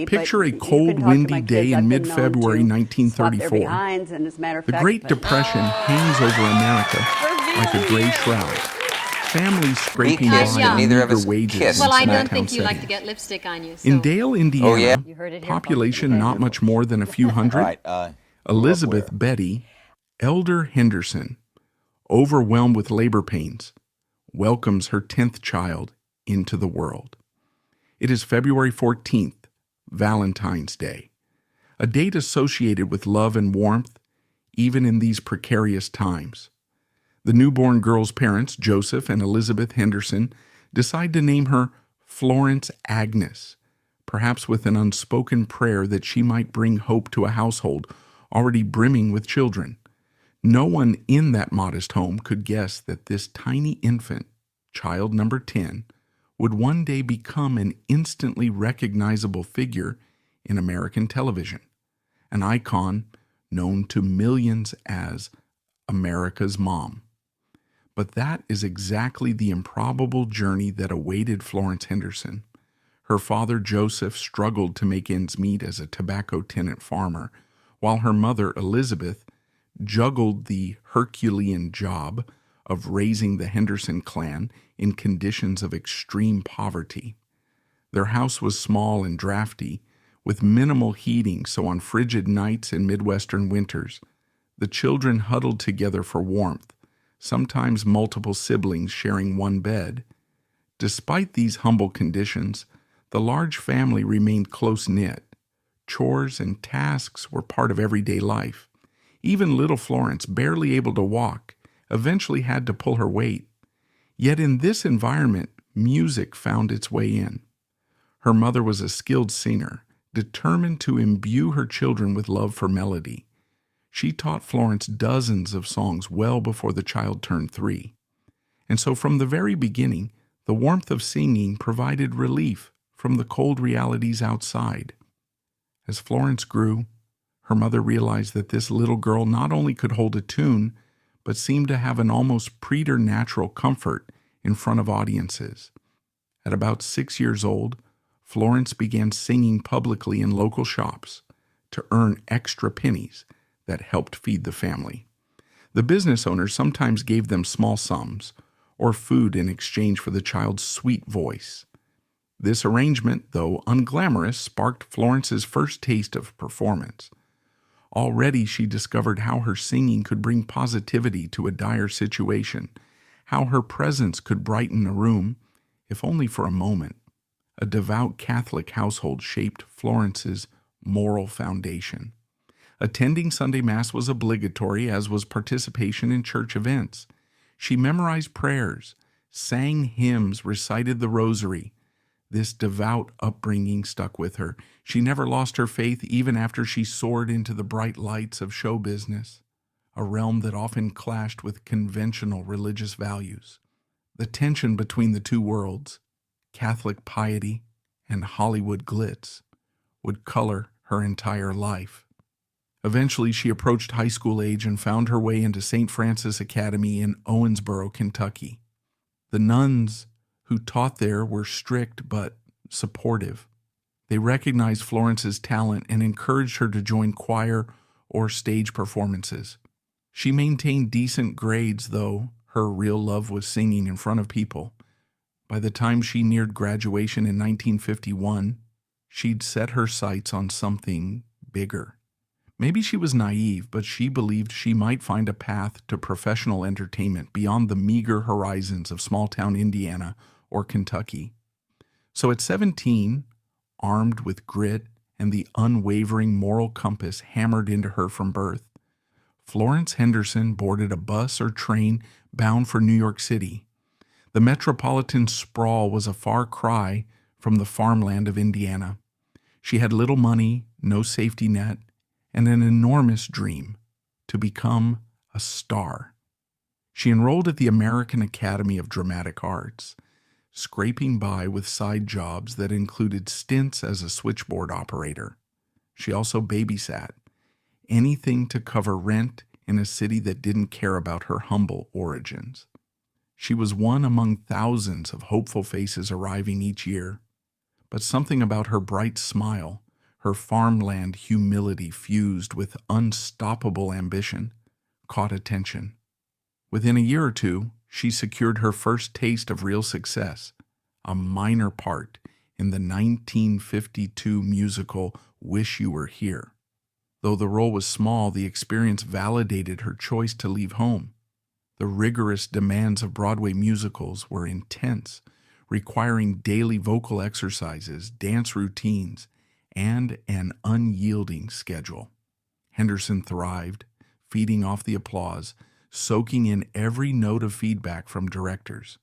Picture a cold, windy day in mid-February 1934. The Great Depression hangs over America like a gray shroud. Families scraping by on meager wages Well, in I small don't town think you like to settings. get lipstick on you. So. In Dale, Indiana, You heard it here, population folks. not much more than a few hundred, Elizabeth where? Betty, elder Henderson, overwhelmed with labor pains, welcomes her 10th child into the world. It is February 14th, Valentine's Day, a date associated with love and warmth, even in these precarious times. The newborn girl's parents, Joseph and Elizabeth Henderson, decide to name her Florence Agnes, perhaps with an unspoken prayer that she might bring hope to a household already brimming with children. No one in that modest home could guess that this tiny infant, child number 10, would one day become an instantly recognizable figure in American television, an icon known to millions as America's Mom. But that is exactly the improbable journey that awaited Florence Henderson. Her father, Joseph, struggled to make ends meet as a tobacco tenant farmer, while her mother, Elizabeth, juggled the Herculean job of raising the Henderson clan in conditions of extreme poverty. Their house was small and drafty, with minimal heating, so on frigid nights and Midwestern winters, the children huddled together for warmth, sometimes multiple siblings sharing one bed. Despite these humble conditions, the large family remained close-knit. Chores and tasks were part of everyday life. Even little Florence, barely able to walk, eventually had to pull her weight. Yet in this environment, music found its way in. Her mother was a skilled singer, determined to imbue her children with love for melody. She taught Florence dozens of songs well before the child turned 3. And so from the very beginning, the warmth of singing provided relief from the cold realities outside. As Florence grew, her mother realized that this little girl not only could hold a tune, but seemed to have an almost preternatural comfort in front of audiences. At about 6 years old, Florence began singing publicly in local shops to earn extra pennies that helped feed the family. The business owners sometimes gave them small sums or food in exchange for the child's sweet voice. This arrangement, though unglamorous, sparked Florence's first taste of performance. Already she discovered how her singing could bring positivity to a dire situation, how her presence could brighten a room, if only for a moment. A devout Catholic household shaped Florence's moral foundation. Attending Sunday Mass was obligatory, as was participation in church events. She memorized prayers, sang hymns, recited the rosary. This devout upbringing stuck with her. She never lost her faith even after she soared into the bright lights of show business, a realm that often clashed with conventional religious values. The tension between the two worlds, Catholic piety and Hollywood glitz, would color her entire life. Eventually, she approached high school age and found her way into St. Francis Academy in Owensboro, Kentucky. The nuns who taught there were strict but supportive. They recognized Florence's talent and encouraged her to join choir or stage performances. She maintained decent grades, though her real love was singing in front of people. By the time she neared graduation in 1951, she'd set her sights on something bigger. Maybe she was naive, but she believed she might find a path to professional entertainment beyond the meager horizons of small-town Indiana or Kentucky. So at 17, armed with grit and the unwavering moral compass hammered into her from birth, Florence Henderson boarded a bus or train bound for New York City. The metropolitan sprawl was a far cry from the farmland of Indiana. She had little money, no safety net, and an enormous dream to become a star. She enrolled at the American Academy of Dramatic Arts, scraping by with side jobs that included stints as a switchboard operator. She also babysat, anything to cover rent in a city that didn't care about her humble origins. She was one among thousands of hopeful faces arriving each year, but something about her bright smile Her farmland humility fused with unstoppable ambition caught attention. Within a year or two, she secured her first taste of real success, a minor part in the 1952 musical Wish You Were Here. Though the role was small, the experience validated her choice to leave home. The rigorous demands of Broadway musicals were intense, requiring daily vocal exercises, dance routines, and an unyielding schedule. Henderson thrived, feeding off the applause, soaking in every note of feedback from directors.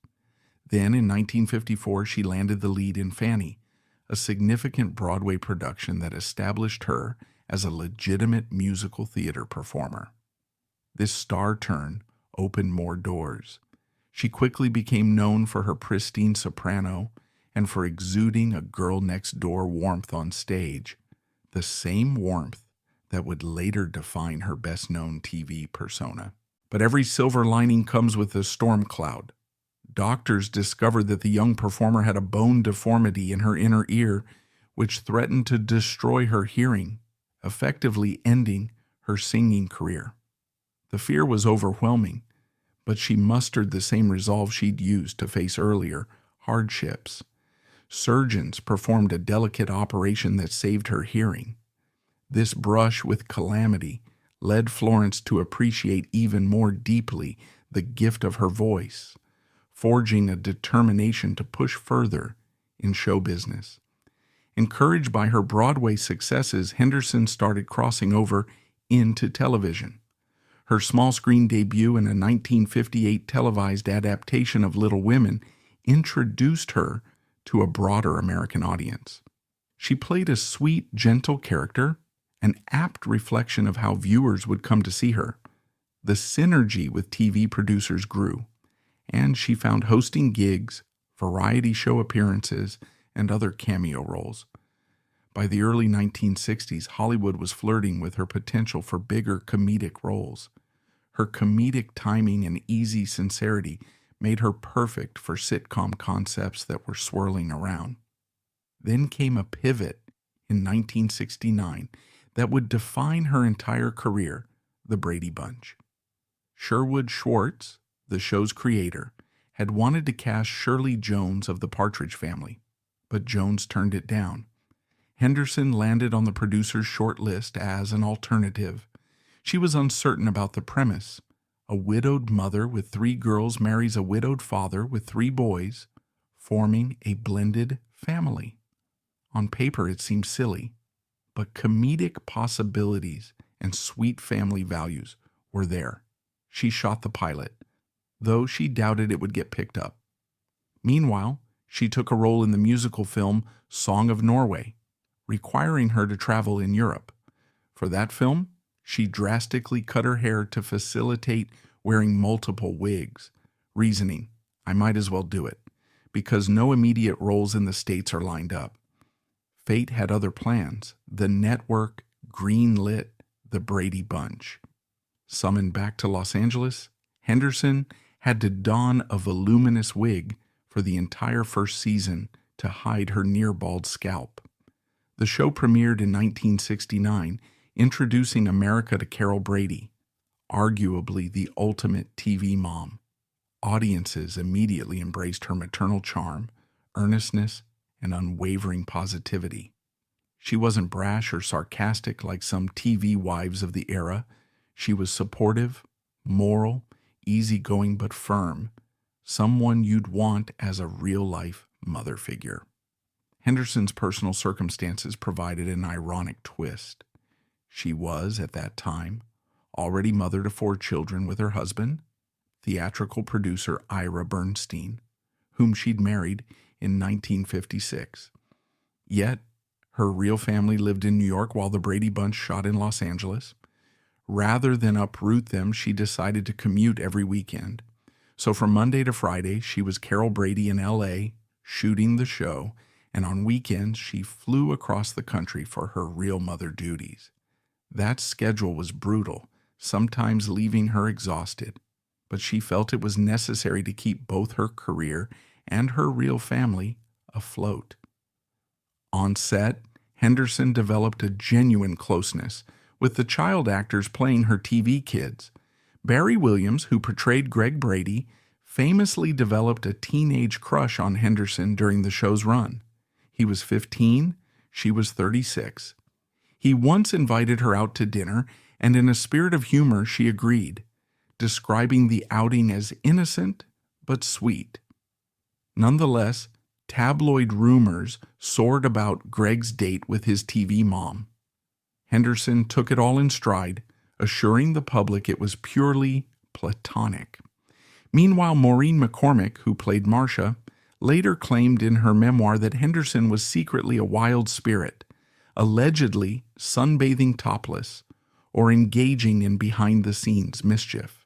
Then, in 1954, she landed the lead in Fanny, a significant Broadway production that established her as a legitimate musical theater performer. This star turn opened more doors. She quickly became known for her pristine soprano and for exuding a girl-next-door warmth on stage, the same warmth that would later define her best-known TV persona. But every silver lining comes with a storm cloud. Doctors discovered that the young performer had a bone deformity in her inner ear, which threatened to destroy her hearing, effectively ending her singing career. The fear was overwhelming, but she mustered the same resolve she'd used to face earlier hardships. Surgeons performed a delicate operation that saved her hearing. This brush with calamity led Florence to appreciate even more deeply the gift of her voice, forging a determination to push further in show business. Encouraged by her Broadway successes, Henderson started crossing over into television. Her small-screen debut in a 1958 televised adaptation of Little Women introduced her to a broader American audience. She played a sweet, gentle character, an apt reflection of how viewers would come to see her. The synergy with TV producers grew, and she found hosting gigs, variety show appearances, and other cameo roles. By the early 1960s, Hollywood was flirting with her potential for bigger comedic roles. Her comedic timing and easy sincerity made her perfect for sitcom concepts that were swirling around. Then came a pivot in 1969 that would define her entire career, the Brady Bunch. Sherwood Schwartz, the show's creator, had wanted to cast Shirley Jones of the Partridge Family, but Jones turned it down. Henderson landed on the producer's short list as an alternative. She was uncertain about the premise. A widowed mother with 3 girls marries a widowed father with 3 boys, forming a blended family. On paper, it seemed silly, but comedic possibilities and sweet family values were there. She shot the pilot, though she doubted it would get picked up. Meanwhile, she took a role in the musical film Song of Norway, requiring her to travel in Europe. For that film, she drastically cut her hair to facilitate wearing multiple wigs, reasoning, I might as well do it, because no immediate roles in the States are lined up. Fate had other plans. The network greenlit the Brady Bunch. Summoned back to Los Angeles, Henderson had to don a voluminous wig for the entire first season to hide her near-bald scalp. The show premiered in 1969, introducing America to Carol Brady, arguably the ultimate TV mom. Audiences immediately embraced her maternal charm, earnestness, and unwavering positivity. She wasn't brash or sarcastic like some TV wives of the era. She was supportive, moral, easygoing but firm, someone you'd want as a real-life mother figure. Henderson's personal circumstances provided an ironic twist. She was, at that time, already mother to 4 children with her husband, theatrical producer Ira Bernstein, whom she'd married in 1956. Yet, her real family lived in New York while the Brady Bunch shot in Los Angeles. Rather than uproot them, she decided to commute every weekend. So from Monday to Friday, she was Carol Brady in L.A., shooting the show, and on weekends, she flew across the country for her real mother duties. That schedule was brutal, sometimes leaving her exhausted, but she felt it was necessary to keep both her career and her real family afloat. On set, Henderson developed a genuine closeness with the child actors playing her TV kids. Barry Williams, who portrayed Greg Brady, famously developed a teenage crush on Henderson during the show's run. He was 15, she was 36. He once invited her out to dinner, and in a spirit of humor, she agreed, describing the outing as innocent but sweet. Nonetheless, tabloid rumors soared about Greg's date with his TV mom. Henderson took it all in stride, assuring the public it was purely platonic. Meanwhile, Maureen McCormick, who played Marcia, later claimed in her memoir that Henderson was secretly a wild spirit, allegedly sunbathing topless or engaging in behind-the-scenes mischief.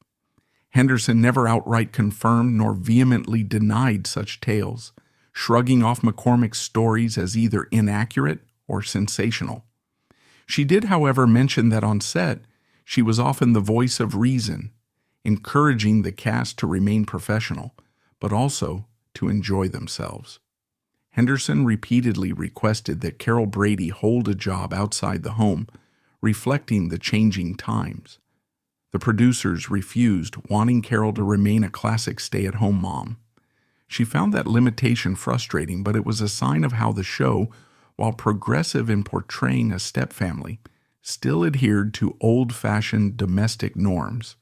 Henderson never outright confirmed nor vehemently denied such tales, shrugging off McCormick's stories as either inaccurate or sensational. She did, however, mention that on set, she was often the voice of reason, encouraging the cast to remain professional, but also to enjoy themselves. Henderson repeatedly requested that Carol Brady hold a job outside the home, reflecting the changing times. The producers refused, wanting Carol to remain a classic stay-at-home mom. She found that limitation frustrating, but it was a sign of how the show, while progressive in portraying a stepfamily, still adhered to old-fashioned domestic norms.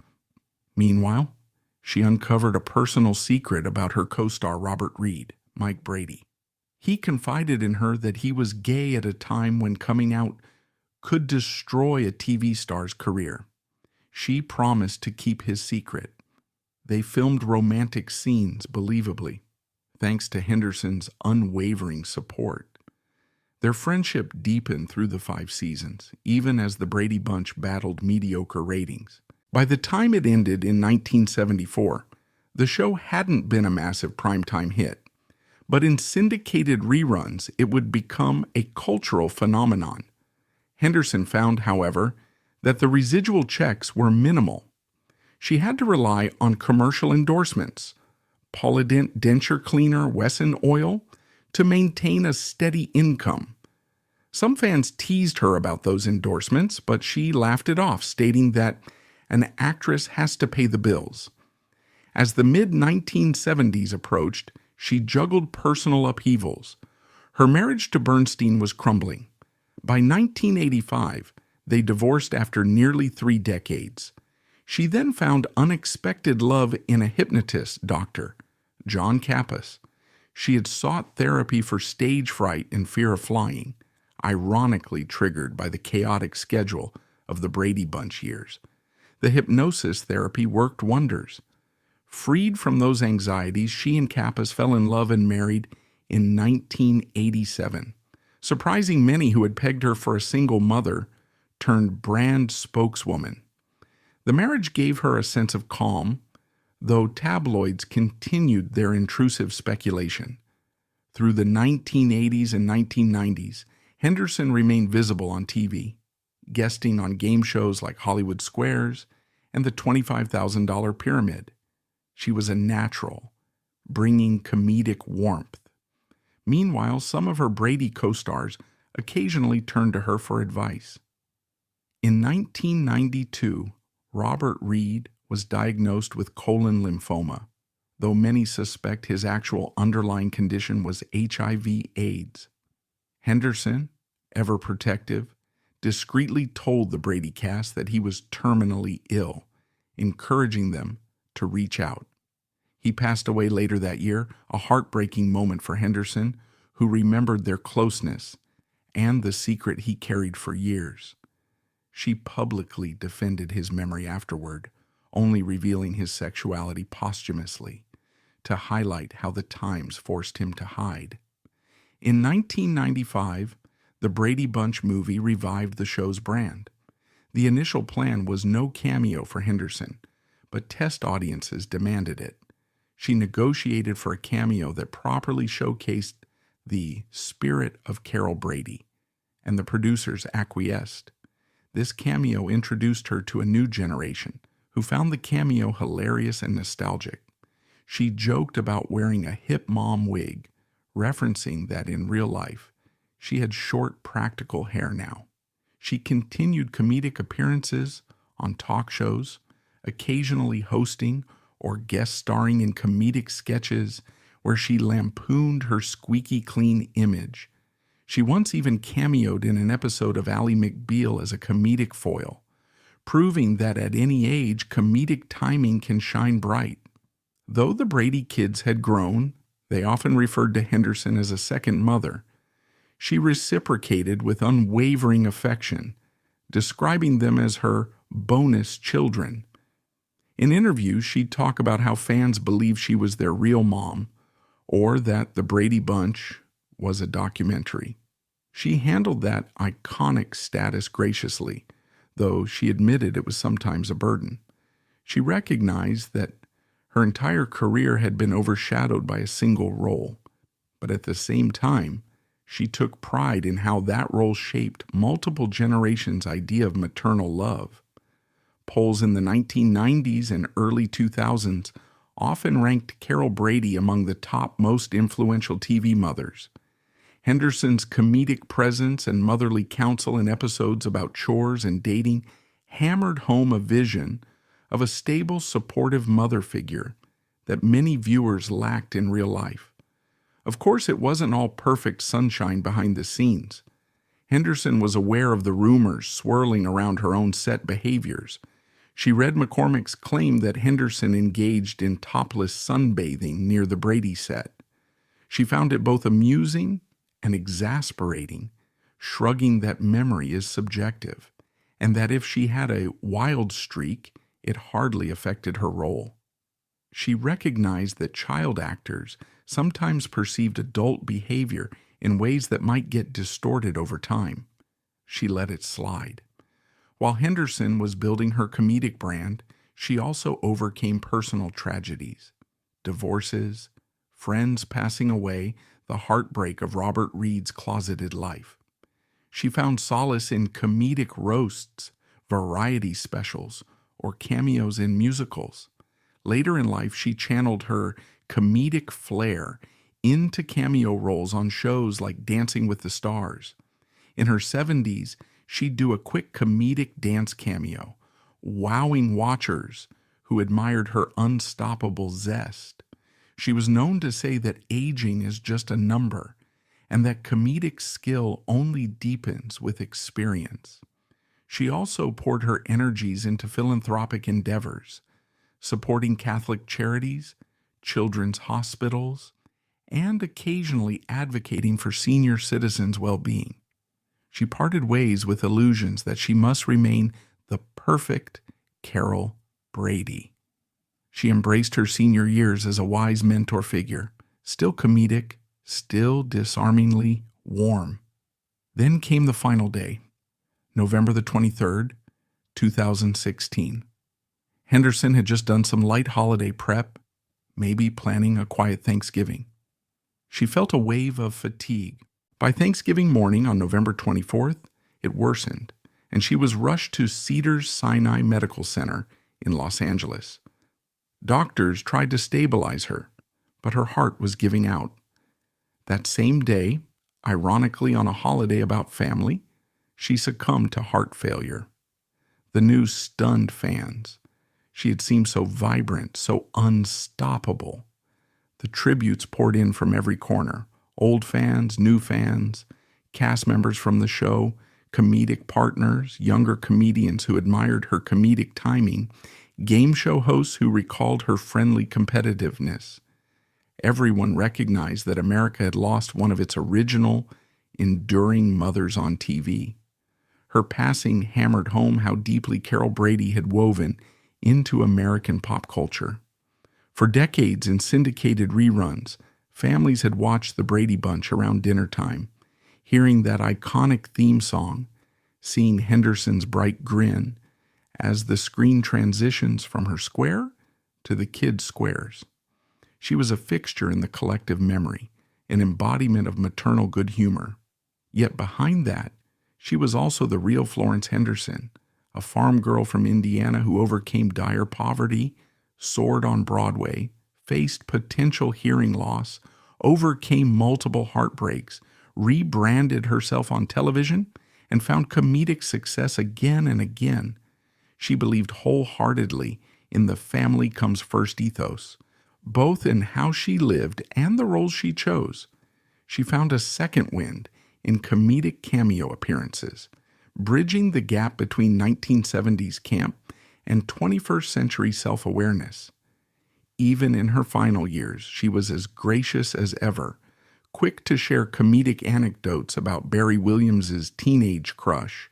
Meanwhile, she uncovered a personal secret about her co-star Robert Reed, Mike Brady. He confided in her that he was gay at a time when coming out could destroy a TV star's career. She promised to keep his secret. They filmed romantic scenes believably, thanks to Henderson's unwavering support. Their friendship deepened through the 5 seasons, even as the Brady Bunch battled mediocre ratings. By the time it ended in 1974, the show hadn't been a massive primetime hit, but in syndicated reruns it would become a cultural phenomenon. Henderson found, however, that the residual checks were minimal. She had to rely on commercial endorsements, Polident denture cleaner Wesson oil, to maintain a steady income. Some fans teased her about those endorsements, but she laughed it off, stating that an actress has to pay the bills. As the mid-1970s approached, she juggled personal upheavals. Her marriage to Bernstein was crumbling. By 1985, they divorced after nearly 3 decades. She then found unexpected love in a hypnotist doctor, John Kappas. She had sought therapy for stage fright and fear of flying, ironically triggered by the chaotic schedule of the Brady Bunch years. The hypnosis therapy worked wonders. Freed from those anxieties, she and Kappas fell in love and married in 1987, surprising many who had pegged her for a single mother turned brand spokeswoman. The marriage gave her a sense of calm, though tabloids continued their intrusive speculation. Through the 1980s and 1990s, Henderson remained visible on TV, guesting on game shows like Hollywood Squares and the $25,000 Pyramid. She was a natural, bringing comedic warmth. Meanwhile, some of her Brady co-stars occasionally turned to her for advice. In 1992, Robert Reed was diagnosed with colon lymphoma, though many suspect his actual underlying condition was HIV/AIDS. Henderson, ever protective, discreetly told the Brady cast that he was terminally ill, encouraging them to reach out. He passed away later that year, a heartbreaking moment for Henderson, who remembered their closeness and the secret he carried for years. She publicly defended his memory afterward, only revealing his sexuality posthumously, to highlight how the times forced him to hide. In 1995, the Brady Bunch movie revived the show's brand. The initial plan was no cameo for Henderson, but test audiences demanded it. She negotiated for a cameo that properly showcased the spirit of Carol Brady, and the producers acquiesced. This cameo introduced her to a new generation, who found the cameo hilarious and nostalgic. She joked about wearing a hip mom wig, referencing that in real life, She had short, practical hair now. She continued comedic appearances on talk shows, occasionally hosting or guest starring in comedic sketches where she lampooned her squeaky clean image. She once even cameoed in an episode of Ally McBeal as a comedic foil, proving that at any age, comedic timing can shine bright. Though the Brady kids had grown, they often referred to Henderson as a second mother. She reciprocated with unwavering affection, describing them as her bonus children. In interviews, she'd talk about how fans believed she was their real mom, or that the Brady Bunch was a documentary. She handled that iconic status graciously, though she admitted it was sometimes a burden. She recognized that her entire career had been overshadowed by a single role, but at the same time, she took pride in how that role shaped multiple generations' idea of maternal love. Polls in the 1990s and early 2000s often ranked Carol Brady among the top most influential TV mothers. Henderson's comedic presence and motherly counsel in episodes about chores and dating hammered home a vision of a stable, supportive mother figure that many viewers lacked in real life. Of course, it wasn't all perfect sunshine behind the scenes. Henderson was aware of the rumors swirling around her own set behaviors. She read McCormick's claim that Henderson engaged in topless sunbathing near the Brady set. She found it both amusing and exasperating, shrugging that memory is subjective, and that if she had a wild streak, it hardly affected her role. She recognized that child actors sometimes perceived adult behavior in ways that might get distorted over time. She let it slide. While Henderson was building her comedic brand, she also overcame personal tragedies, divorces, friends passing away, the heartbreak of Robert Reed's closeted life. She found solace in comedic roasts, variety specials, or cameos in musicals. Later in life, she channeled her comedic flair into cameo roles on shows like Dancing with the Stars. In her 70s, she'd do a quick comedic dance cameo, wowing watchers who admired her unstoppable zest. She was known to say that aging is just a number, and that comedic skill only deepens with experience. She also poured her energies into philanthropic endeavors, supporting Catholic charities, children's hospitals, and occasionally advocating for senior citizens' well-being. She parted ways with illusions that she must remain the perfect Carol Brady. She embraced her senior years as a wise mentor figure, still comedic, still disarmingly warm. Then came the final day, November the 23rd, 2016. Henderson had just done some light holiday prep, maybe planning a quiet Thanksgiving. She felt a wave of fatigue. By Thanksgiving morning on November 24th, it worsened, and she was rushed to Cedars-Sinai Medical Center in Los Angeles. Doctors tried to stabilize her, but her heart was giving out. That same day, ironically on a holiday about family, she succumbed to heart failure. The news stunned fans. She had seemed so vibrant, so unstoppable. The tributes poured in from every corner. Old fans, new fans, cast members from the show, comedic partners, younger comedians who admired her comedic timing, game show hosts who recalled her friendly competitiveness. Everyone recognized that America had lost one of its original, enduring mothers on TV. Her passing hammered home how deeply Carol Brady had woven into American pop culture. For decades in syndicated reruns, families had watched the Brady Bunch around dinner time, hearing that iconic theme song, seeing Henderson's bright grin as the screen transitions from her square to the kids' squares. She was a fixture in the collective memory, an embodiment of maternal good humor. Yet behind that, she was also the real Florence Henderson, a farm girl from Indiana who overcame dire poverty, soared on Broadway, faced potential hearing loss, overcame multiple heartbreaks, rebranded herself on television, and found comedic success again and again. She believed wholeheartedly in the family comes first ethos, both in how she lived and the roles she chose. She found a second wind in comedic cameo appearances, bridging the gap between 1970s camp and 21st century self-awareness. Even in her final years, she was as gracious as ever, quick to share comedic anecdotes about Barry Williams's teenage crush,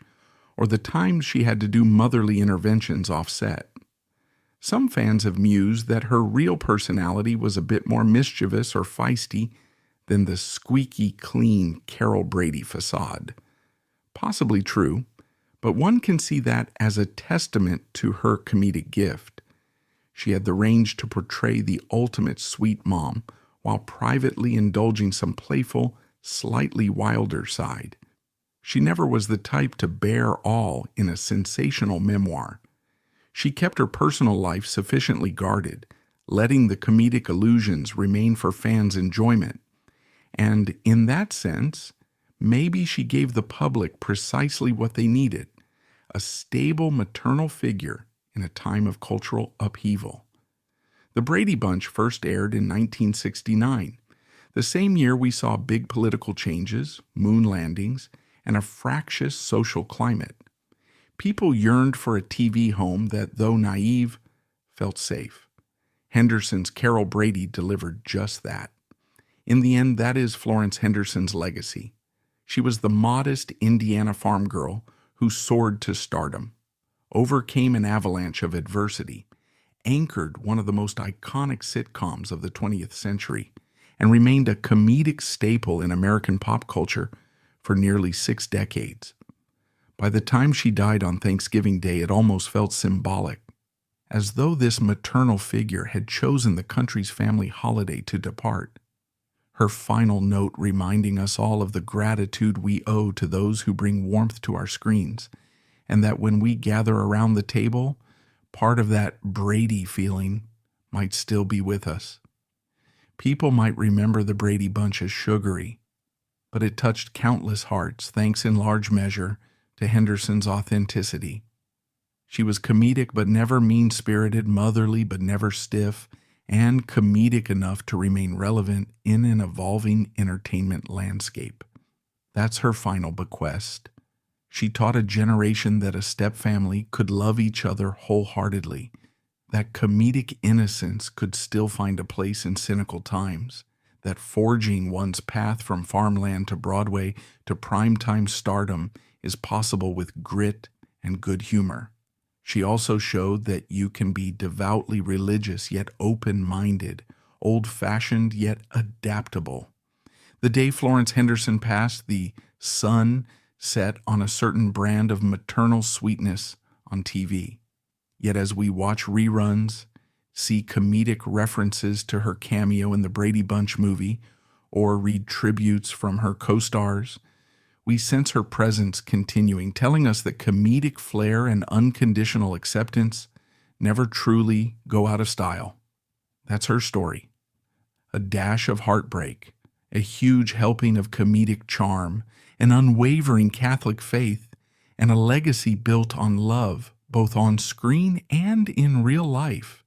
or the times she had to do motherly interventions off set. Some fans have mused that her real personality was a bit more mischievous or feisty than the squeaky clean Carol Brady facade. Possibly true, but one can see that as a testament to her comedic gift. She had the range to portray the ultimate sweet mom while privately indulging some playful, slightly wilder side. She never was the type to bear all in a sensational memoir. She kept her personal life sufficiently guarded, letting the comedic illusions remain for fans' enjoyment. And in that sense, maybe she gave the public precisely what they needed, a stable maternal figure in a time of cultural upheaval. The Brady Bunch first aired in 1969, the same year we saw big political changes, moon landings, and a fractious social climate. People yearned for a TV home that, though naive, felt safe. Henderson's Carol Brady delivered just that. In the end, that is Florence Henderson's legacy. She was the modest Indiana farm girl who soared to stardom, overcame an avalanche of adversity, anchored one of the most iconic sitcoms of the 20th century, and remained a comedic staple in American pop culture for nearly 6 decades. By the time she died on Thanksgiving Day, it almost felt symbolic, as though this maternal figure had chosen the country's family holiday to depart. Her final note reminding us all of the gratitude we owe to those who bring warmth to our screens, and that when we gather around the table, part of that Brady feeling might still be with us. People might remember the Brady Bunch as sugary, but it touched countless hearts, thanks in large measure to Henderson's authenticity. She was comedic but never mean-spirited, motherly but never stiff, and comedic enough to remain relevant in an evolving entertainment landscape. That's her final bequest. She taught a generation that a stepfamily could love each other wholeheartedly, that comedic innocence could still find a place in cynical times, that forging one's path from farmland to Broadway to primetime stardom is possible with grit and good humor. She also showed that you can be devoutly religious yet open-minded, old-fashioned yet adaptable. The day Florence Henderson passed, the sun set on a certain brand of maternal sweetness on TV. Yet as we watch reruns, see comedic references to her cameo in the Brady Bunch movie, or read tributes from her co-stars, we sense her presence continuing, telling us that comedic flair and unconditional acceptance never truly go out of style. That's her story. A dash of heartbreak, a huge helping of comedic charm, an unwavering Catholic faith, and a legacy built on love, both on screen and in real life.